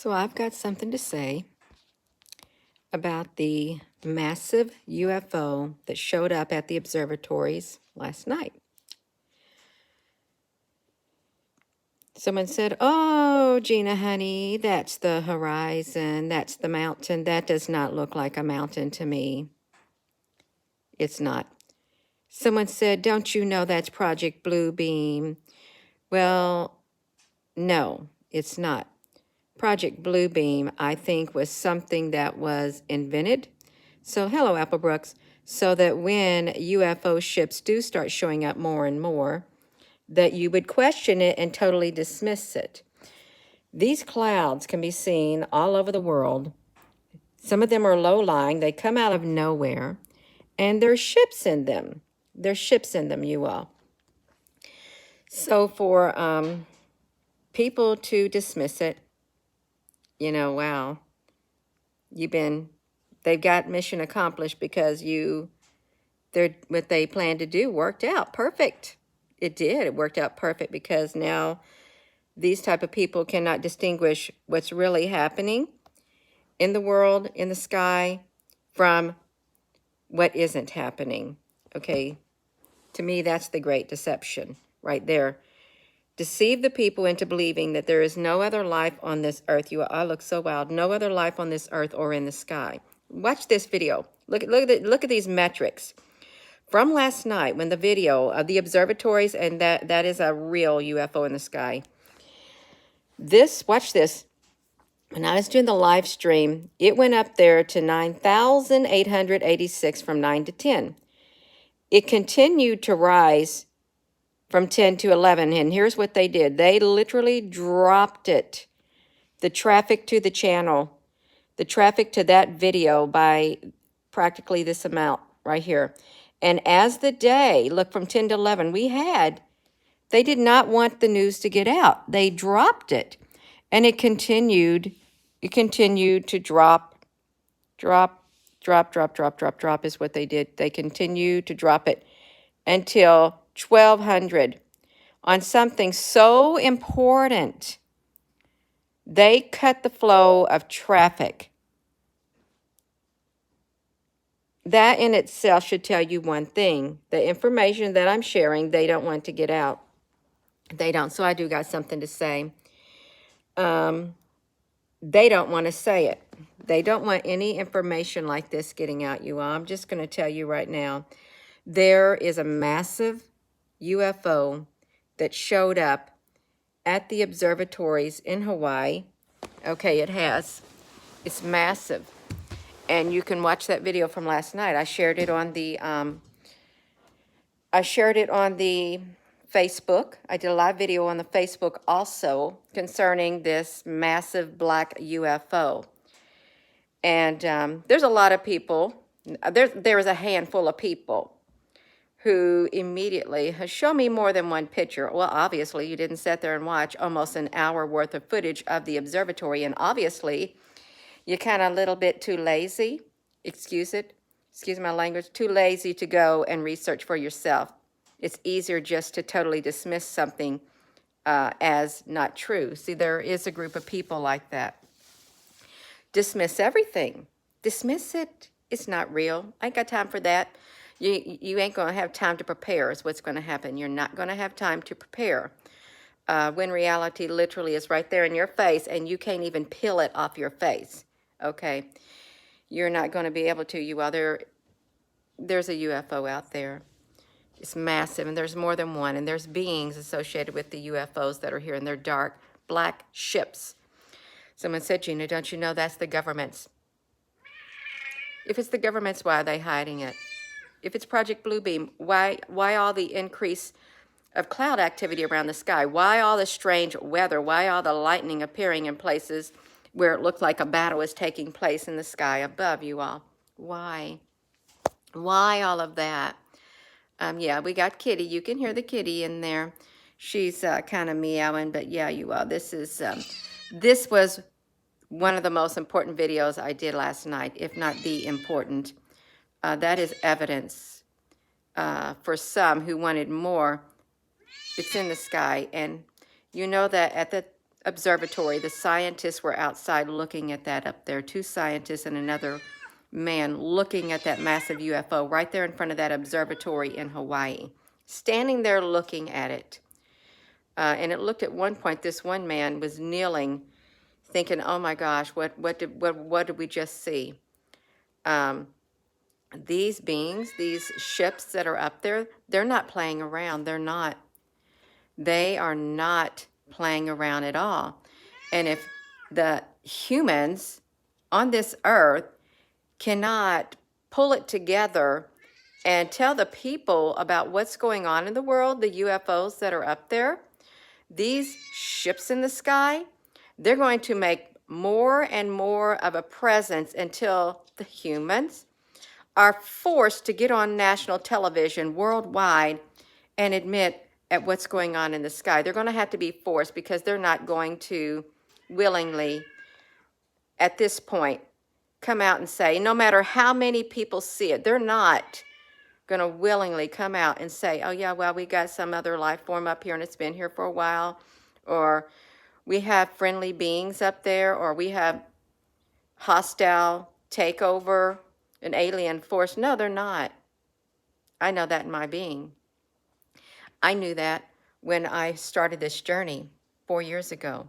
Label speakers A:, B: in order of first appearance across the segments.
A: So I've got something to say about the massive UFO that showed up at the observatories last night. Someone said, "Oh, Gina, honey, that's the horizon. That's the mountain. That does not look like a mountain to me." It's not. Someone said, "Don't you know that's Project Blue Beam?" Well, no, it's not. Project Blue Beam, I think, was something that was invented. So, hello, Applebrooks. So that when UFO ships do start showing up more and more, that you would question it and totally dismiss it. These clouds can be seen all over the world. Some of them are low-lying. They come out of nowhere, and there's ships in them. There's ships in them, you all. So for people to dismiss it, you know, wow, they've got mission accomplished because what they planned to do worked out perfect. It did. It worked out perfect because now these type of people cannot distinguish what's really happening in the world, in the sky, from what isn't happening. Okay, to me, that's the great deception right there. Deceive the people into believing that there is no other life on this earth. I look so wild. No other life on this earth or in the sky. Watch this video. Look at these metrics from last night when the video of the observatories, and that is a real UFO in the sky. Watch this. When I was doing the live stream, it went up there to 9,886 from 9 to 10. It continued to rise from 10 to 11, and here's what they did. They literally dropped it, the traffic to the channel, the traffic to that video by practically this amount right here. And as the day, look, from 10 to 11, they did not want the news to get out. They dropped it, and it continued to drop is what they did. They continued to drop it until 1200 on something so important. They cut the flow of traffic. That in itself should tell you one thing. The information that I'm sharing, they don't want to get out. They don't. So I do got something to say. They don't want to say it. They don't want any information like this getting out, you all. I'm just going to tell you right now. There is a massive UFO that showed up at the observatories in Hawaii. Okay, it has. It's massive. And you can watch that video from last night. I shared it on the Facebook. I did a live video on the Facebook also concerning this massive black UFO. And there's a lot of people. There is a handful of people who immediately show me more than one picture. Well, obviously, you didn't sit there and watch almost an hour worth of footage of the observatory. And obviously, you're kind of a little bit too lazy. Excuse my language, too lazy to go and research for yourself. It's easier just to totally dismiss something as not true. See, there is a group of people like that. Dismiss everything. Dismiss it. It's not real. I ain't got time for that. You ain't going to have time to prepare is what's going to happen. You're not going to have time to prepare when reality literally is right there in your face and you can't even peel it off your face. Okay? You're not going to be able to. There's a UFO out there. It's massive, and there's more than one, and there's beings associated with the UFOs that are here, and they're dark, black ships. Someone said, Gina, don't you know that's the government's? If it's the government's, why are they hiding it? If it's Project Blue Beam, why all the increase of cloud activity around the sky? Why all the strange weather? Why all the lightning appearing in places where it looked like a battle is taking place in the sky above you all? Why? Why all of that? Yeah, we got Kitty. You can hear the kitty in there. She's kind of meowing, but yeah, you all. This was one of the most important videos I did last night, if not the important. That is evidence for some who wanted more. It's in the sky, and you know that at the observatory. The scientists were outside looking at that up there. 2 scientists and another man looking at that massive UFO right there in front of that observatory in Hawaii. Standing there looking at it. And it looked at one point, this one man was kneeling, thinking, oh my gosh, what did we just see? These beings, these ships that are up there, they're not playing around. They're not. They are not playing around at all. And if the humans on this earth cannot pull it together and tell the people about what's going on in the world, the UFOs that are up there, these ships in the sky, they're going to make more and more of a presence until the humans are forced to get on national television worldwide and admit at what's going on in the sky. They're going to have to be forced, because they're not going to willingly, at this point, come out and say, no matter how many people see it, they're not going to willingly come out and say, oh yeah, well, we got some other life form up here and it's been here for a while, or we have friendly beings up there, or we have hostile takeover, an alien force. No, they're not. I know that in my being. I knew that when I started this journey 4 years ago.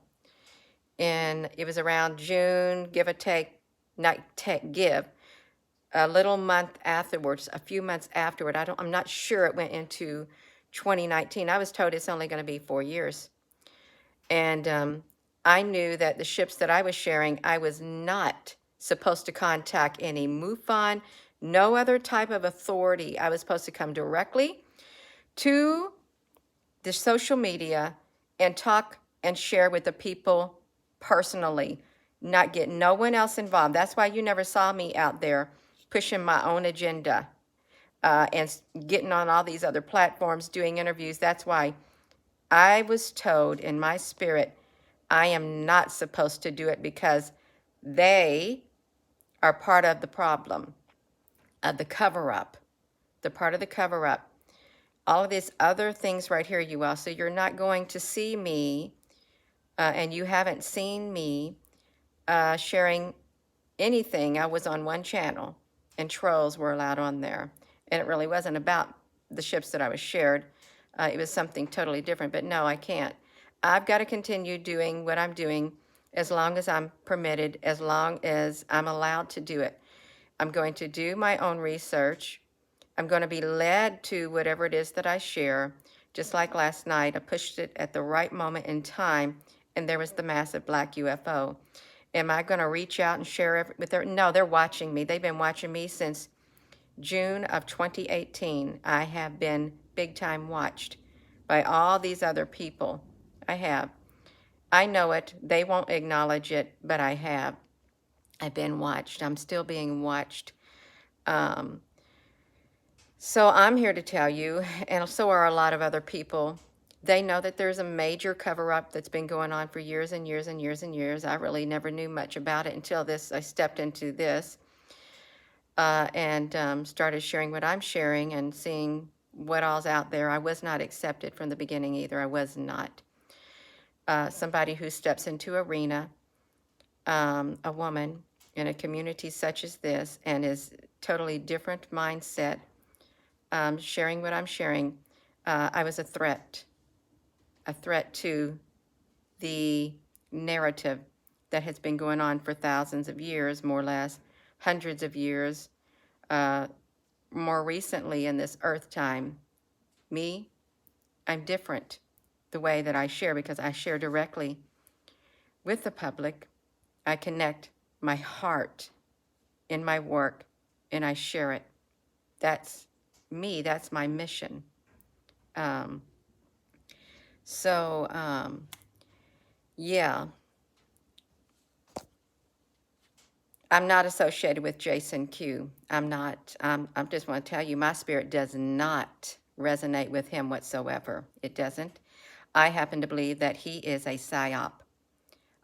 A: And it was around June, give or take, not take, give, a little month afterwards, a few months afterward. I'm not sure it went into 2019. I was told it's only going to be 4 years. And I knew that the ships that I was sharing, I was not supposed to contact any MUFON, no other type of authority. I was supposed to come directly to the social media and talk and share with the people personally, not get no one else involved. That's why you never saw me out there pushing my own agenda and getting on all these other platforms, doing interviews. That's why I was told in my spirit, I am not supposed to do it, because they are part of the problem, of the cover-up. They're part of the cover-up. All of these other things right here, you all. So you're not going to see me, and you haven't seen me sharing anything. I was on one channel, and trolls were allowed on there. And it really wasn't about the ships that I was shared. It was something totally different. But no, I can't. I've got to continue doing what I'm doing as long as I'm permitted, as long as I'm allowed to do it. I'm going to do my own research. I'm going to be led to whatever it is that I share. Just like last night, I pushed it at the right moment in time, and there was the massive black UFO. Am I going to reach out and share with them? No, they're watching me. They've been watching me since June of 2018. I have been big time watched by all these other people. I have. I know it. They won't acknowledge it, but I have. I've been watched. I'm still being watched. So I'm here to tell you, and so are a lot of other people, they know that there's a major cover-up that's been going on for years and years and years and years. I really never knew much about it until I stepped into this and started sharing what I'm sharing and seeing what all's out there. I was not accepted from the beginning either. I was not. Somebody who steps into arena, a woman in a community such as this, and is totally different mindset, sharing what I'm sharing, I was a threat to the narrative that has been going on for thousands of years, more or less, hundreds of years, more recently in this earth time. Me, I'm different the way that I share, because I share directly with the public. I connect my heart in my work, and I share it. That's me. That's my mission. Yeah. I'm not associated with Jason Q. I'm not. I just want to tell you, my spirit does not resonate with him whatsoever. It doesn't. I happen to believe that he is a psyop.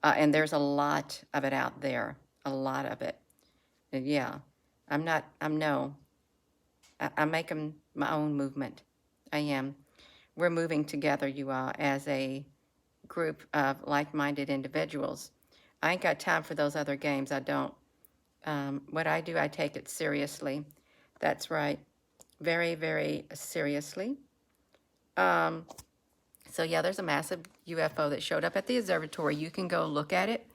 A: And there's a lot of it out there. A lot of it. And yeah. I'm making my own movement. I am. We're moving together, you all, as a group of like-minded individuals. I ain't got time for those other games. I don't. What I do, I take it seriously. That's right. Very, very seriously. So yeah, there's a massive UFO that showed up at the observatory. You can go look at it.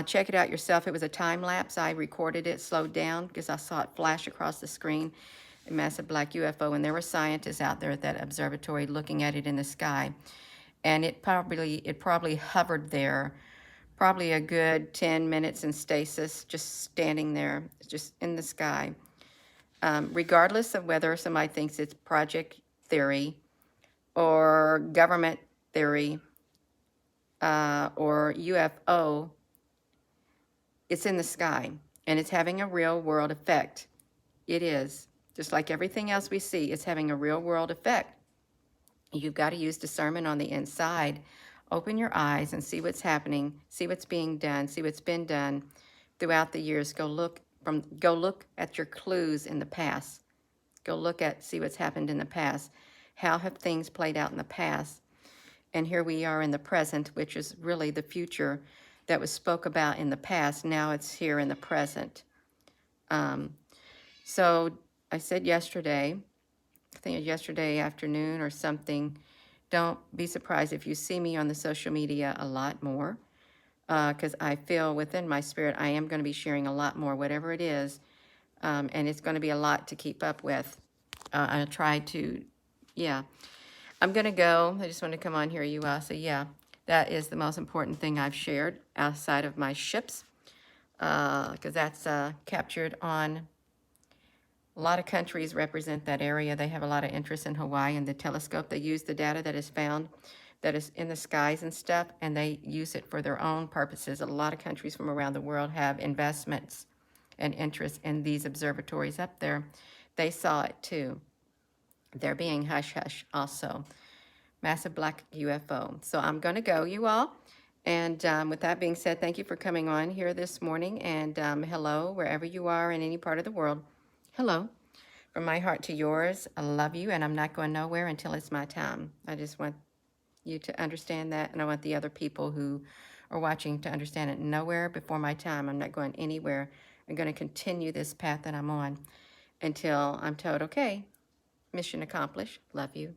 A: Check it out yourself. It was a time lapse. I recorded it, slowed down because I saw it flash across the screen. A massive black UFO, and there were scientists out there at that observatory looking at it in the sky. And it probably hovered there, probably a good 10 minutes in stasis, just standing there, just in the sky. Regardless of whether somebody thinks it's project theory or government theory or UFO, it's in the sky and it's having a real world effect. It is. Just like everything else we see, it's having a real world effect. You've got to use discernment on the inside. Open your eyes and see what's happening, see what's being done, see what's been done throughout the years. Go look at your clues in the past. Go see what's happened in the past. How have things played out in the past? And here we are in the present, which is really the future that was spoke about in the past. Now it's here in the present. So I said yesterday, I think it was yesterday afternoon or something, don't be surprised if you see me on the social media a lot more, because I feel within my spirit I am going to be sharing a lot more, whatever it is, and it's going to be a lot to keep up with. I'll try to, yeah. I'm going to go. I just want to come on here, you all. So, yeah, that is the most important thing I've shared outside of my ships, because that's captured on a lot of countries represent that area. They have a lot of interest in Hawaii and the telescope. They use the data that is found that is in the skies and stuff, and they use it for their own purposes. A lot of countries from around the world have investments and interest in these observatories up there. They saw it too. They're being hush-hush also. Massive black UFO. So I'm going to go, you all. And with that being said, thank you for coming on here this morning. And hello, wherever you are in any part of the world. Hello. From my heart to yours, I love you, and I'm not going nowhere until it's my time. I just want you to understand that, and I want the other people who are watching to understand it. Nowhere before my time. I'm not going anywhere. I'm going to continue this path that I'm on until I'm told, okay, mission accomplished. Love you.